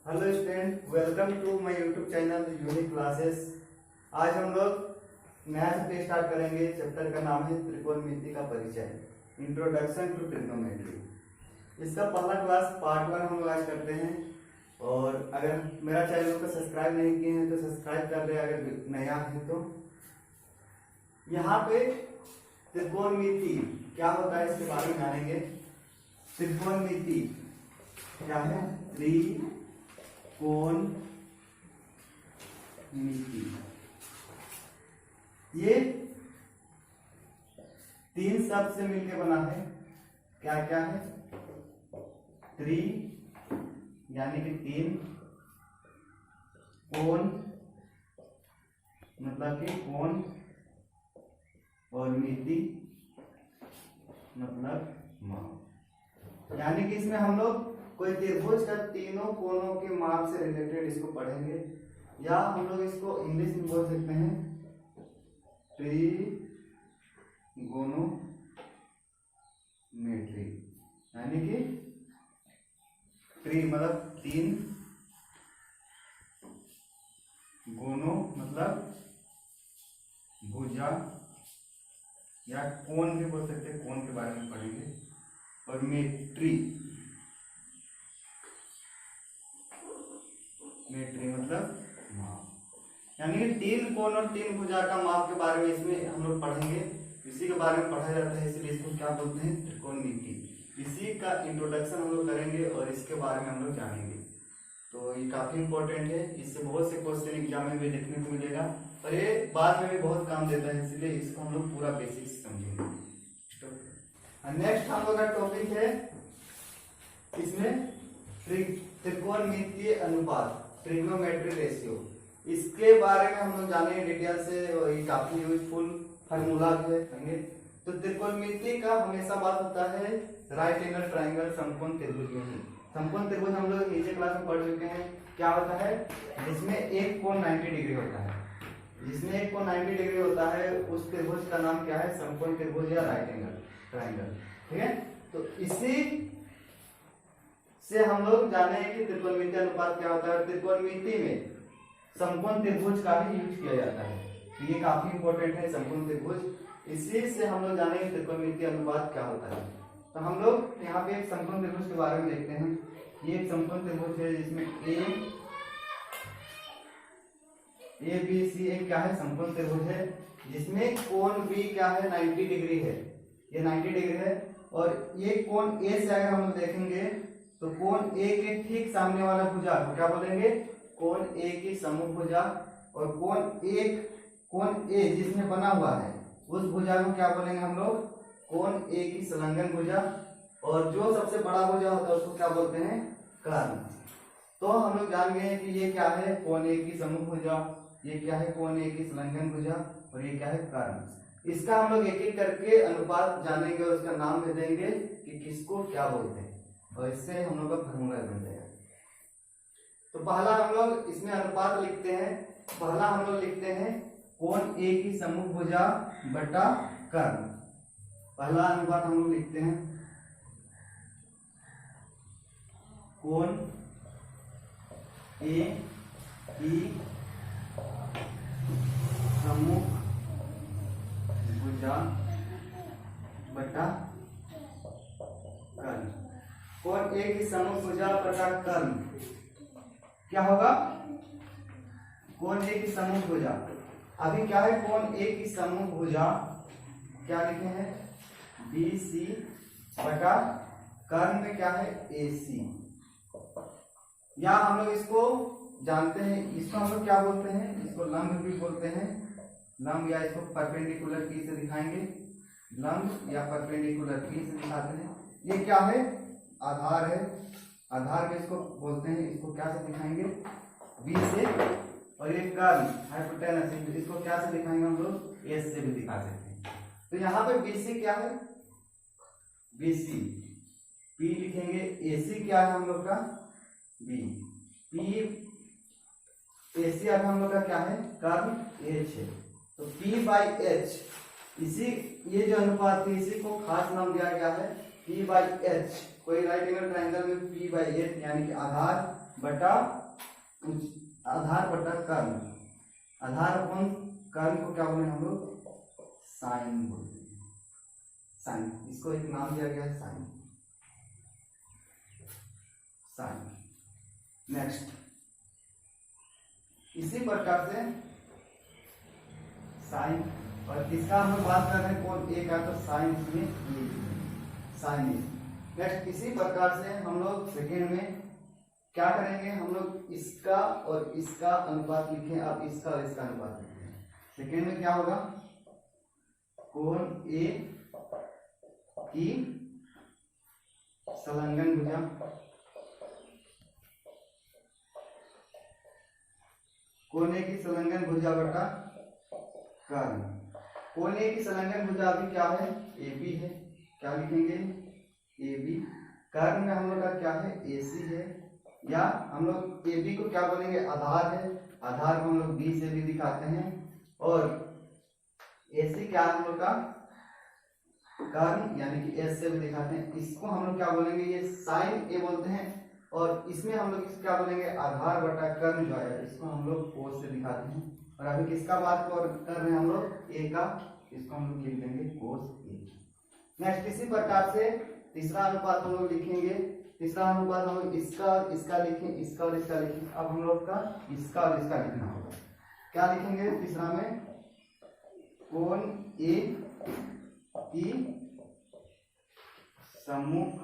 Hello student, welcome to my YouTube channel unique classes. आज हम लोग नया चैप्टर स्टार्ट करेंगे। चैप्टर का नाम है त्रिकोणमिति का परिचय, इंट्रोडक्शन टू ट्रिग्नोमेट्री। इसका पहला क्लास पार्ट 1 हम लोग आज करते हैं। और अगर मेरा चैनल को सब्सक्राइब नहीं किए हैं तो सब्सक्राइब कर ले, अगर नया है तो। यहाँ पे त्रिकोणमिति क्या होता है इसके बारे में जानेंगे। त्रिकोणमिति क्या है? त्रिकोण मिति ये 3 शब्द से मिलकर बना है। क्या क्या है? त्रि यानी कि 3, कोण मतलब कि कोण, और मिति मतलब माप। यानी कि इसमें हम लोग कोई त्रिभुज का तीनों कोणों के माप से रिलेटेड इसको पढ़ेंगे, या हम लोग इसको इंग्लिश में बोल सकते हैं ट्रिगोनोमेट्री। यानी कि ट्री मतलब 3, गोनो मतलब भुजा या कोण भी बोल सकते हैं, कोण के बारे में पढ़ेंगे। और मेट्री मतलब माप, यानी कि 3 कोण और 3 भुजा का माप के बारे में इसमें हम लोग पढ़ेंगे। इसी के बारे में पढ़ा जाता है, इसलिए इसको क्या बोलते हैं? त्रिकोणमिति। इसी का इंट्रोडक्शन हम लोग करेंगे और इसके बारे में हम लोग जानेंगे। तो ये काफी इंपॉर्टेंट है, इससे बहुत से क्वेश्चन एग्जाम में भी देखने को मिलेगा और ये बाद में भी बहुत काम देता है, इसलिए इसको हम लोग पूरा बेसिक्स समझेंगे। नेक्स्ट हम लोग का टॉपिक है इसमें त्रिकोणमितीय अनुपात, ट्रिग्नोमेट्री रेशियो। इसके बारे में हम लोग जानेंगे डिटेल से, और ये काफी यूजफुल फार्मूला भी है। तो त्रिकोणमिति का हमेशा बात होता है राइट एंगल ट्रायंगल, समकोण त्रिभुज में ही। समकोण त्रिभुज हम लोग नीचे क्लास में पढ़ चुके हैं। क्या होता है? जिसमें एक कोण 90 डिग्री होता है। जिसमें एक कोण 90 डिग्री होता है उस त्रिभुज का नाम क्या है? समकोण त्रिभुज या राइट एंगल ट्रायंगल। ठीक है, तो इसी से हम लोग जाने हैं कि त्रिकोणमितीय अनुपात क्या होता है। त्रिकोणमिति में समकोण त्रिभुज का भी यूज किया जाता है, ये काफी इंपॉर्टेंट है समकोण त्रिभुज। इसी से हम लोग जानेंगे त्रिकोणमितीय अनुपात क्या होता है। तो हम लोग यहाँ पे एक समकोण त्रिभुज के बारे में देखते हैं। ये एक समकोण त्रिभुज है जिसमें ए बी सी एक क्या है? समकोण त्रिभुज है, जिसमें कोण बी क्या है? 90 डिग्री है। ये 90 डिग्री है। और ये कोण ए से अगर हम लोग देखेंगे तो कोण ए के ठीक सामने वाला भुजा को क्या बोलेंगे? कोण ए की समूह भुजा। और कोण ए जिसमें बना हुआ है उस भुजा को क्या बोलेंगे हम लोग? कोण ए की संलग्न भुजा। और जो सबसे बड़ा भुजा होता है उसको क्या बोलते हैं? कर्ण। तो हम लोग जान गए कि ये क्या है? कोण ए की समूह भुजा, ये क्या है? कोण ए की संलग्न भुजा, और ये क्या है? कर्ण। इसका हम लोग एक एक करके अनुपात जानेंगे और उसका नाम दे देंगे कि किसको क्या बोलते हैं, और इससे हम लोग का फॉर्मूला बन जाएगा। तो पहला हम लोग इसमें अनुपात लिखते हैं। पहला हम लोग लिखते हैं कोण ए की समूह भुजा बटा कर्ण। पहला अनुपात हम लोग लिखते हैं कोण ए की समूह भुजा बटा कर्ण। कोण ए की समूह भुजा बटा कर्ण क्या होगा? कोण ए की समूह भुजा, अभी क्या है? कोण ए की समूह भुजा क्या लिखे हैं? बी सी बटा कर्ण में क्या है? ए सी। या हम लोग इसको जानते हैं, इसको हम लोग क्या बोलते हैं? इसको लंब भी बोलते हैं। लंब, या इसको परपेंडिकुलर की से दिखाएंगे। लंब या परपेंडिकुलर की से दिखाते हैं। ये क्या है? आधार है। आधार के इसको बोलते हैं, इसको क्या से दिखाएंगे? बी से। और ये कर्ण हाइपोटेनस, इसको क्या से दिखाएंगे हम लोग? एस से भी दिखा सकते हैं। तो यहाँ पे बीसी क्या है? बीसी। पी लिखेंगे। एसी क्या है हम लोग का? बी। पी एसी अब हम लोग का क्या है? कर्ण एच है। तो पी बाई एच, इसी ये जो अनुपात है इसी को खास नाम दिया गया है P बाई एच। कोई राइट एंगल ट्राइंगल में P बाई एच यानी कि आधार बटा आधार बटा कर्ण। आधार अपन कर्ण को क्या बोले हम लोग? साइन बोलते हैं। साइन, इसको एक नाम दिया गया है साइन। साइन। नेक्स्ट, इसी प्रकार से साइन, और इसका हम लोग बात कर रहे हैं कौन ए का, तो साइन में ए, साइन ए। नेक्स्ट, इसी प्रकार से हम लोग सेकेंड में क्या करेंगे? हम लोग इसका और इसका अनुपात लिखें। अब इसका और इसका अनुपात लिखें। सेकेंड में क्या होगा? कोण ए की संलग्न भुजा, कोण ए की संलग्न भुजा बटा कर्ण। कोण ए की संलग्न भुजा अभी क्या है? ए बी है। क्या लिखेंगे? A B. कर्ण में हम लोग का क्या है? ए सी है, या हम लोग ए बी को क्या बोलेंगे? आधार है। आधार को हम लोग बी से भी दिखाते हैं, और ए सी क्या है हम लोग का? कर्ण, यानी कि एस से भी दिखाते हैं। इसको हम लोग क्या बोलेंगे? ये साइन ए बोलते हैं, और इसमें हम लोग क्या बोलेंगे? आधार बटा कर्ण जो है, इसको हम लोग कोस से दिखाते हैं। और अभी किसका बात कर रहे हैं हम लोग? ए का, इसको हम लोग लिख देंगे कोस ए। नेक्स्ट, इसी प्रकार से तीसरा अनुपात हम लोग लिखेंगे। तीसरा अनुपात हम लोग इसका और इसका लिखें, इसका और इसका लिखें। अब हम लोग का इसका और इसका लिखना होगा। क्या लिखेंगे तीसरा में? कोण ए की सम्मुख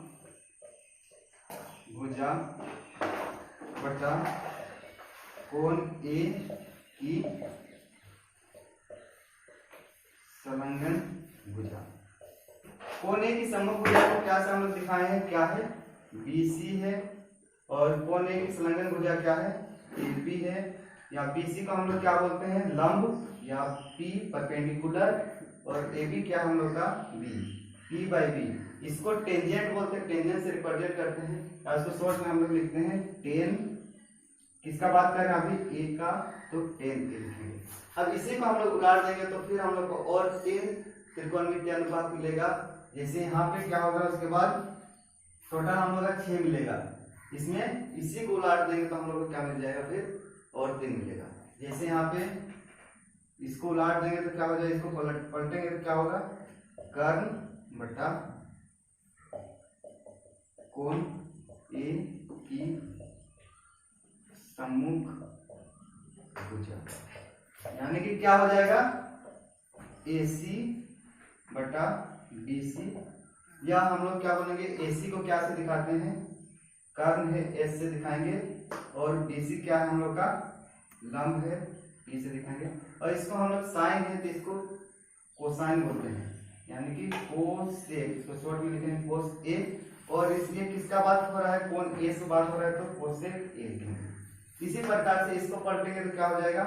भुजा बटा कोण ए की संलग्न भुजा। कोण ए की सम्मुख भुजा को क्या से हम लोग दिखाए हैं? क्या है? BC है। और कोण ए की संलग्न भुजा क्या है? AB है। या BC को हम लोग क्या बोलते हैं? लंब, या P परपेंडिकुलर, और AB क्या हम लोग का? B, P by B। इसको टेंजेंट बोलते हैं, टेंजेंट से रिप्रेजेंट करते हैं। या इसको शॉर्ट में हम लोग लिखते हैं टेन। किसका बात कर रहे हैं अभी? ए का, तो टेन ए लिखेंगे। अब इसी को हम लोग उलाट देंगे तो फिर हम लोग को और 10 त्रिकोणमितीय अनुपात मिलेगा। जैसे यहाँ पे क्या होगा? उसके बाद टोटल हम लोग का 6 मिलेगा। इसमें इसी को उलाट देंगे तो हम लोग को क्या मिल जाएगा? फिर और 3 मिलेगा। जैसे यहाँ पे इसको उलाट देंगे तो क्या हो जाएगा? इसको पलटेंगे तो क्या होगा? कर्ण बटा कोण ए की सम्मुख भुजा, यानी कि क्या हो जाएगा? AC बटा BC, या हम लोग क्या बोलेंगे? AC को क्या से दिखाते हैं? कर्ण है, S से दिखाएंगे, और BC क्या है हम लोग का? लंब है, P से दिखाएंगे। और इसको हम लोग साइन है तो इसको कोसाइन बोलते हैं, यानी कि कोस ए, इसको शॉर्ट में लिखेंगे कोस ए। और इसलिए किसका बात हो रहा है? कोण ए से बात हो रहा है, तो कोसेक ए लिखेंगे। इसी प्रकार से इसको पलटेंगे तो क्या हो जाएगा?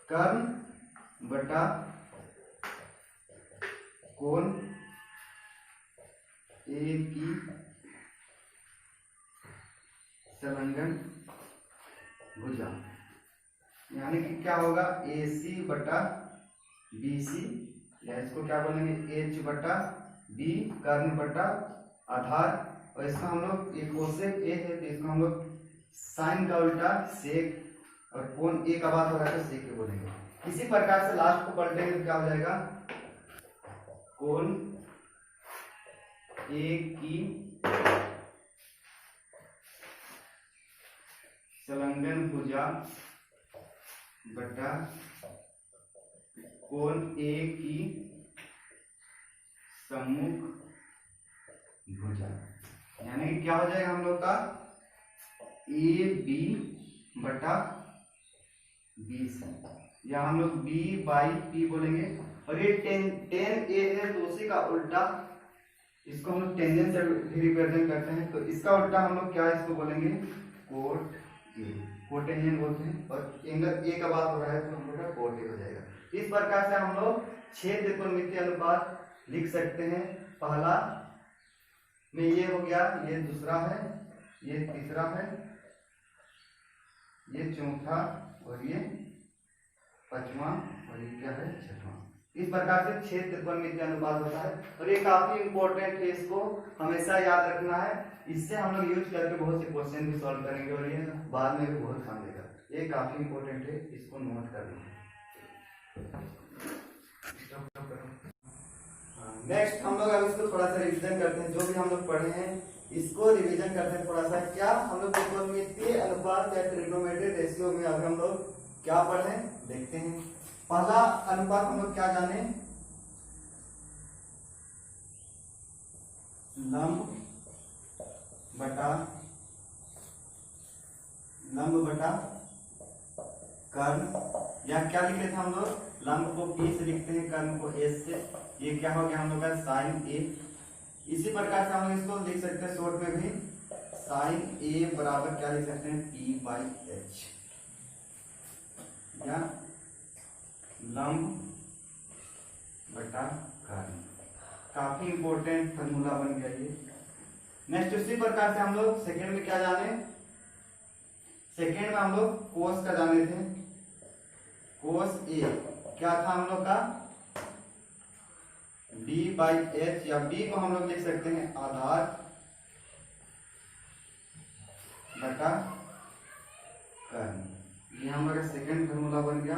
कर्ण बटा कोण ए की संलग्न भुजा, यानी कि क्या होगा? AC बटा BC, या इसको क्या बोलेंगे? H बटा B, कर्ण बटा आधार। और इसका हम लोग ये कोसेक ए है तो इसको हम लोग साइन का उल्टा सेक, और कोण ए का बात हो रहा है तो सेक बोलेंगे। इसी प्रकार से लास्ट को पलटेंगे तो क्या हो जाएगा? कोण ए की संलग्न भुजा बटा कोण ए की सम्मुख भुजा, यानी कि क्या हो जाएगा हम लोग का? AB बटा BC, या हम लोग B बाई P बोलेंगे। और ये टेन ए है तो उसी का उल्टा, इसको हम लोग टेंजेंट से रिप्रेजेंट करते हैं, तो इसका उल्टा हम लोग क्या इसको बोलेंगे? कोट ए, कोटेंजेंट बोलते हैं। और एंगल ए का बात हो रहा है तो हम लोग का कोट ए हो जाएगा। इस प्रकार से हम लोग 6 त्रिकोणमितीय अनुपात लिख सकते हैं। पहला में ये हो गया, ये दूसरा है, ये तीसरा है, ये चौथा, और ये पांचवा, और ये क्या है? छठवां। इस प्रकार से 6 त्रिकोणमितीय अनुपात होता है और ये काफी इंपॉर्टेंट है, इसको हमेशा याद रखना है। इससे हम लोग यूज करके बहुत से क्वेश्चन भी सॉल्व करेंगे और ये बाद में भी बहुत काम देगा। ये काफी इंपॉर्टेंट है, इसको नोट कर लीजिए। नेक्स्ट हम लोग अब इसको थोड़ा सा रिवीजन करते हैं, जो भी हम लोग पढ़े हैं इसको रिवीजन करते हैं थोड़ा सा। क्या हम लोग त्रिकोणमितीय अनुपात या ट्रिग्नोमेट्रिक रेशियो में अब हम लोग क्या पढ़े देखते हैं। पहला अनुपात हम लोग क्या जाने, लंब बटा कर्ण, या क्या लिखे थे हम लोग, लंब को P से लिखते हैं, कर्ण को S से। ये क्या हो गया हम लोग का साइन A। इसी प्रकार से हम लोग इसको लिख सकते हैं शॉर्ट में भी, साइन A बराबर क्या लिख सकते हैं, P/H, या लंब बटा कर्ण। काफी इंपॉर्टेंट फॉर्मूला बन गया ये। नेक्स्ट उसी प्रकार से हम लोग सेकेंड में क्या जाने, सेकेंड में हम लोग कोस का जाने थे। कोस A क्या था हम लोग का, B/H, या B को हम लोग लिख सकते हैं आधार बटा कर्ण। ये हम लोग का सेकेंड फॉर्मूला बन गया।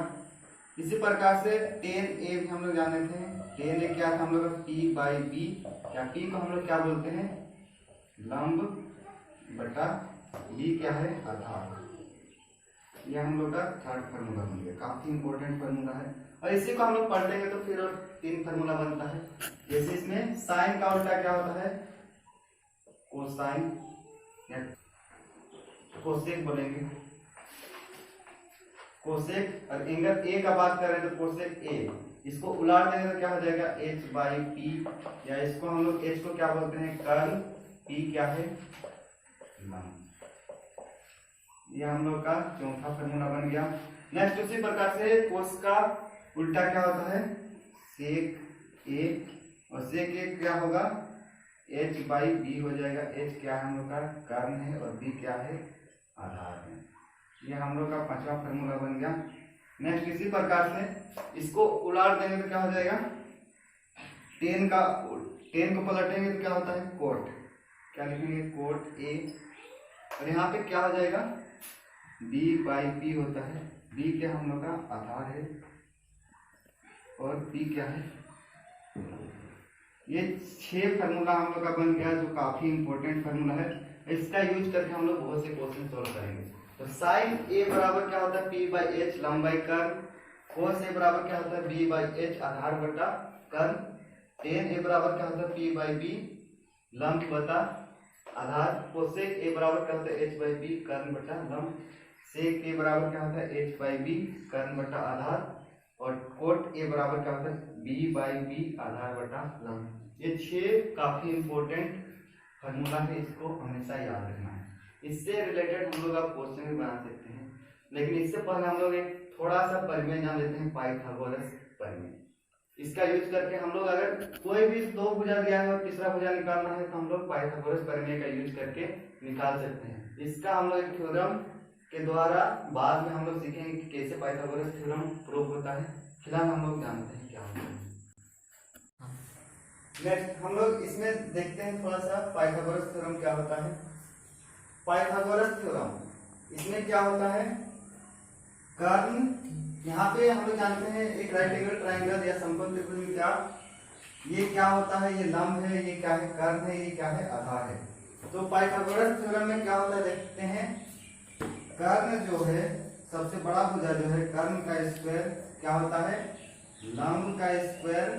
इसी प्रकार से tan A भी हम लोग जाने थे। tan A क्या था हम लोग का, P/B, क्या P को हम लोग क्या बोलते हैं, लंब बटा B क्या है, आधार। ये हम लोग का थर्ड फार्मूला बन गया, काफी इंपॉर्टेंट फार्मूला है। और इसी को हम लोग पढ़ लेंगे तो फिर और 3 फार्मूला बनता है। जैसे इसमें साइन का उल्टा क्या होता है, कोसाइन, या कोसेक बोलेंगे, कोसेक। और एंगल ए का बात करें तो कोसेक ए, इसको उलाट देंगे तो क्या हो जाएगा, H/P, या इसको हम लोग H को क्या बोलते हैं, कर्ल, P क्या है, लंब। ये हम लोग का चौथा फार्मूला बन गया। नेक्स्ट उसी प्रकार से कोस का उल्टा क्या होता है, सेक A, और सेक A क्या होगा, H/B हो जाएगा। H क्या है हम लोग का, कर्ण है, और B क्या है, आधार है। ये हम लोग का पांचवा फार्मूला बन गया। नेक्स्ट इसी प्रकार से इसको उलाट देंगे तो क्या हो जाएगा, टेन को पलटेंगे तो क्या होता है, कोट, क्या लिखेंगे, कोट A, और यहाँ पे क्या हो जाएगा, B/P होता है। B क्या हम लोग का आधार है और P क्या है। ये 6 फार्मूला हम लोग का बन गया, जो काफी इंपॉर्टेंट फार्मूला है। इसका यूज करके हम लोग बहुत से क्वेश्चन सॉल्व करेंगे। तो साइन A बराबर क्या होता है, P/H, लंब बाई कर्ण। कोस A बराबर क्या होता है, B/H, आधार बटा कर्ण। tan A बराबर क्या होता है, P/B, लंब बटा आधार। कोसेक A बराबर क्या होता है, H/B, कर्ण बटा लंब। सेक A बराबर क्या होता है, H/B, कर्ण बटा आधार। और कोट A बराबर क्या होता है, B/B, आधार बटा लंब। ये 6 काफी इंपॉर्टेंट फार्मूला है, इसको हमेशा याद रखना है। इससे रिलेटेड हम लोग आप क्वेश्चन भी बना सकते हैं, लेकिन इससे पहले हम लोग एक थोड़ा सा प्रमेय जान लेते हैं, पाइथागोरस प्रमेय। इसका यूज करके हम लोग अगर कोई भी 2 भुजा दिया है और तीसरा भुजा निकालना है तो हम लोग पाइथागोरस प्रमेय का यूज करके निकाल सकते हैं। इसका हम लोग एक थ्योरम के द्वारा बाद में हम लोग सीखेंगे कि कैसे पाइथागोरस थ्योरम प्रूव होता है। फिलहाल हम लोग जानते हैं क्या होता है। नेक्स्ट हम लोग इसमें देखते हैं थोड़ा सा पाइथागोरस थ्योरम क्या होता है। पाइथागोरस थ्योरम इसमें क्या होता है, कर्ण, यहाँ पे हम लोग जानते हैं एक राइट एंगल ट्रायंगल या समकोण त्रिभुज में क्या, ये क्या होता है, ये लंब है, ये क्या है, कर्ण है, ये क्या है, आधार है। तो पाइथागोरस थ्योरम में क्या होता है देखते हैं, कर्ण जो है सबसे बड़ा भुजा जो है, कर्ण का स्क्वायर क्या होता है, लंब का स्क्वायर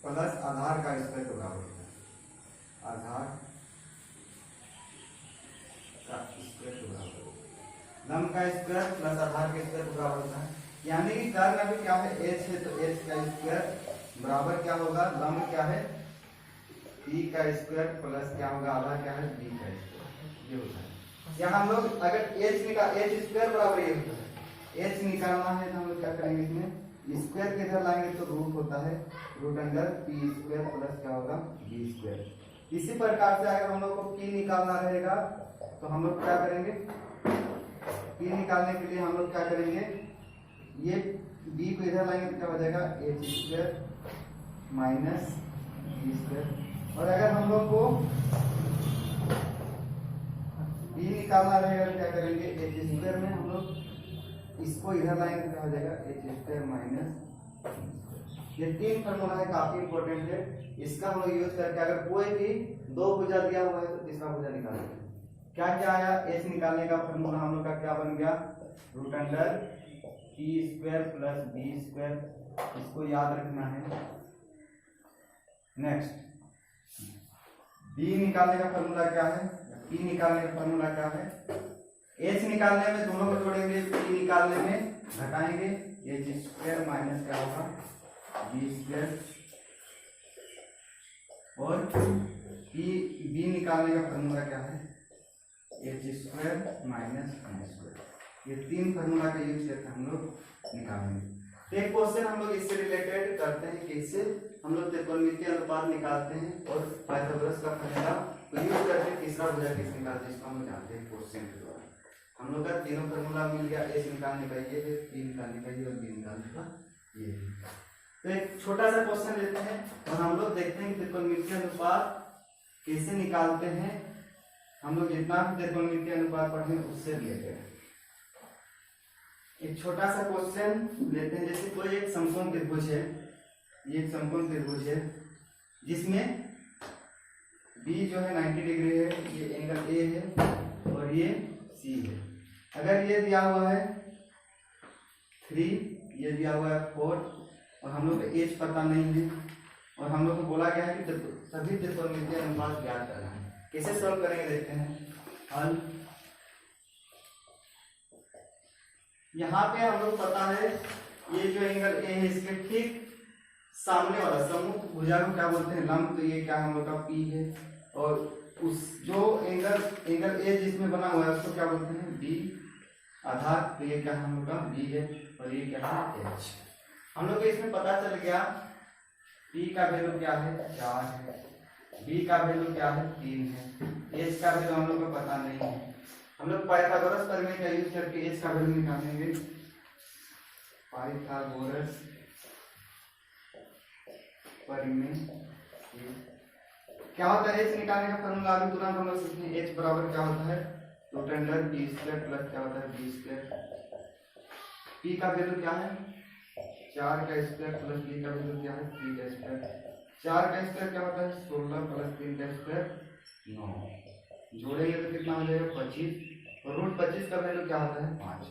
प्लस आधार का स्क्वायर के बराबर होता है। आधार का स्क्वायर के बराबर, लंब का स्क्वायर प्लस आधार के स्क्वायर के बराबर होता है। यानी कि कर्ण अभी क्या है, h है, तो h का स्क्वायर बराबर क्या होगा, लंब क्या है, p का स्क्वायर प्लस क्या होगा, आधार क्या है, b का स्क्वायर। ये होता है। या हम लोग अगर h निकाल, h स्क्वायर बराबर ये होता है, h निकालना है तो हम लोग क्या करेंगे, इसमें स्क्वायर के इधर लाएंगे तो रूट होता है, root under p square plus क्या होगा, b स्क्वायर। इसी प्रकार से अगर हम लोग को p निकालना रहेगा तो हम लोग क्या करेंगे, p निकालने के लिए हम लोग क्या करेंगे, ये बी को इधर लाएंगे तो क्या हो जाएगा H square minus B square. और अगर हम लोग को बी निकालना रहेगा तो क्या करेंगे एच स्क्वायर में हम लोग इसको इधर लाएंगे तो क्या हो जाएगा एच स्क्वायर माइनस। ये तीन फॉर्मूला है, काफी इंपॉर्टेंट है। इसका हम लोग यूज करके अगर कोई भी दो भुजा दिया हुआ है तो तीसरा भुजा निकालेंगे। क्या क्या आया, एच निकालने का फॉर्मूला हम लोग का क्या बन गया, root under T square plus B square, इसको याद रखना है। नेक्स्ट बी निकालने का फॉर्मूला क्या है, पी निकालने का फॉर्मूला क्या है, एच निकालने में दोनों को जोड़ेंगे, पी निकालने में घटाएंगे, एच स्क्वायर माइनस क्या होगा बी स्क्वायर। और बी निकालने का फॉर्मूला क्या है H square minus B square. ये तीन फॉर्मूला का यूज करके हम लोग निकालेंगे। तो एक क्वेश्चन हम लोग इससे रिलेटेड करते हैं, कैसे हम लोग त्रिकोणमितीय अनुपात निकालते हैं और पाइथागोरस का फॉर्मूला को यूज करके तीसरा भुजा कैसे निकालते हैं इसको हम जानते हैं क्वेश्चन के द्वारा। हम लोग का तीनों फॉर्मूला मिल गया, एच निकालने का ये है, पी निकालने का ये और बी निकालने का ये है। तो एक छोटा सा क्वेश्चन लेते हैं और हम लोग देखते हैं कि त्रिकोणमितीय अनुपात कैसे निकालते हैं। हम लोग जितना भी त्रिकोणमितीय अनुपात पढ़े उससे रिलेटेड एक छोटा सा क्वेश्चन लेते हैं। जैसे कोई एक समकोण त्रिभुज है, ये एक समकोण त्रिभुज है जिसमें बी जो है 90 डिग्री है, ये एंगल ए है और ये सी है। अगर ये दिया हुआ है 3, ये दिया हुआ है 4 और हम लोग का एच पता नहीं है और हम लोग को बोला गया है कि सभी त्रिकोणमितीय अनुपात ज्ञात करना है। कैसे सॉल्व करेंगे देखते हैं। हल यहाँ पे हम लोग पता है ये जो एंगल ए है इसके ठीक सामने वाला सम्मुख भुजा को क्या बोलते हैं लंब, तो ये क्या हम लोग का पी है। और उस जो एंगल ए जिसमें बना हुआ है उसको क्या बोलते हैं बी आधार, तो ये क्या हम लोग का बी है और ये क्या है एच। हम लोग को इसमें पता चल गया पी का वैल्यू क्या है 4 है, बी का वैल्यू क्या है 3 है, एच का वैल्यू हम लोग को पता नहीं है। हम लोग पाइथागोरस प्रमेय का यूज करके एच का वैल्यू निकालेंगे। पाइथागोरस प्रमेय क्या होता है, एच निकालने का फॉर्मूला अभी तुरंत हम लोग सीखें। एच बराबर क्या होता है root under B square plus क्या होता है बी स्क्वायर। पी का वैल्यू क्या है 4 का स्क्वायर प्लस बी का वैल्यू क्या है 3 का स्क्वायर। 4 का स्क्वायर क्या होता है 16 प्लस 3 का स्क्वायर 9, जोड़ेंगे तो कितना हो जाएगा 25 और रूट 25 का वैल्यू क्या होता है 5।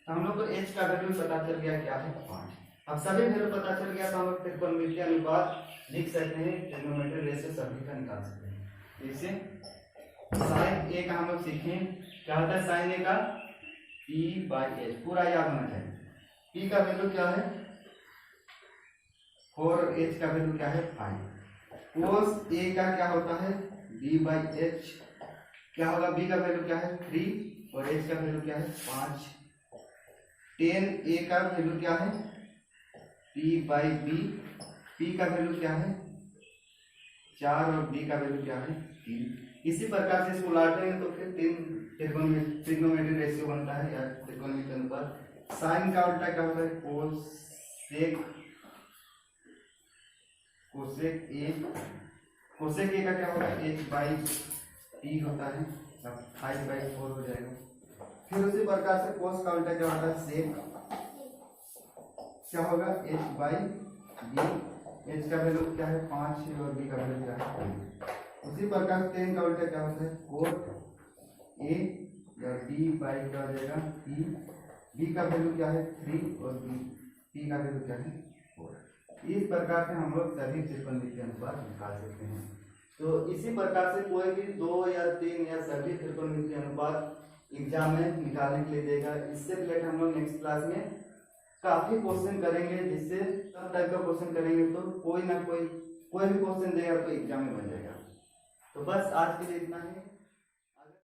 तो हम लोग को एच का वैल्यू पता चल गया क्या है 5। अब सभी वैल्यू पता चल गया तो हम लोग त्रिकोणमितीय अनुपात लिख सकते हैं, ट्रिग्नोमेट्री रेशियो सभी का निकाल सकते हैं। जैसे साइन ए का हम लोग सीखें क्या होता है साइन ए का p/h, पूरा याद होना चाहिए। p का वैल्यू क्या है 4 और h का वैल्यू क्या है 5। cos a का क्या होता है b/h, क्या होगा b का वैल्यू क्या है 3 और h का वैल्यू क्या है 5। tan a का वैल्यू क्या है p/b, p का वैल्यू क्या है 4 और b का वैल्यू क्या है 3। इसी प्रकार से इसको उलटेंगे तो फिर 3 ट्रिग्नोमेट्री रेशियो बनता है या त्रिकोणमितीय अनुपात। साइन का उल्टा क्या होता है कोसेक ए का क्या होगा h/p होता है, 5/4 हो जाएगा। फिर उसी प्रकार से कोस का उल्टा क्या होता है सेक, क्या होगा h/b, h का वैल्यू क्या है 5 और b का वैल्यू क्या है 3। उसी प्रकार से tan का उल्टा क्या होता है कोट a या b/क्या हो जाएगा p, b का वैल्यू क्या है 3 और p का वैल्यू क्या है 4। इस प्रकार से हम लोग सभी त्रिकोणमितीय अनुपात निकाल सकते हैं। तो इसी प्रकार से कोई भी 2 या 3 या सभी त्रिकोणमितीय अनुपात एग्जाम में निकालने के लिए देगा। इससे रिलेटेड हम लोग नेक्स्ट क्लास में काफी क्वेश्चन करेंगे, जिससे सब टाइप का क्वेश्चन करेंगे तो कोई ना कोई भी क्वेश्चन देगा तो एग्जाम में बन जाएगा। तो बस आज के लिए इतना ही।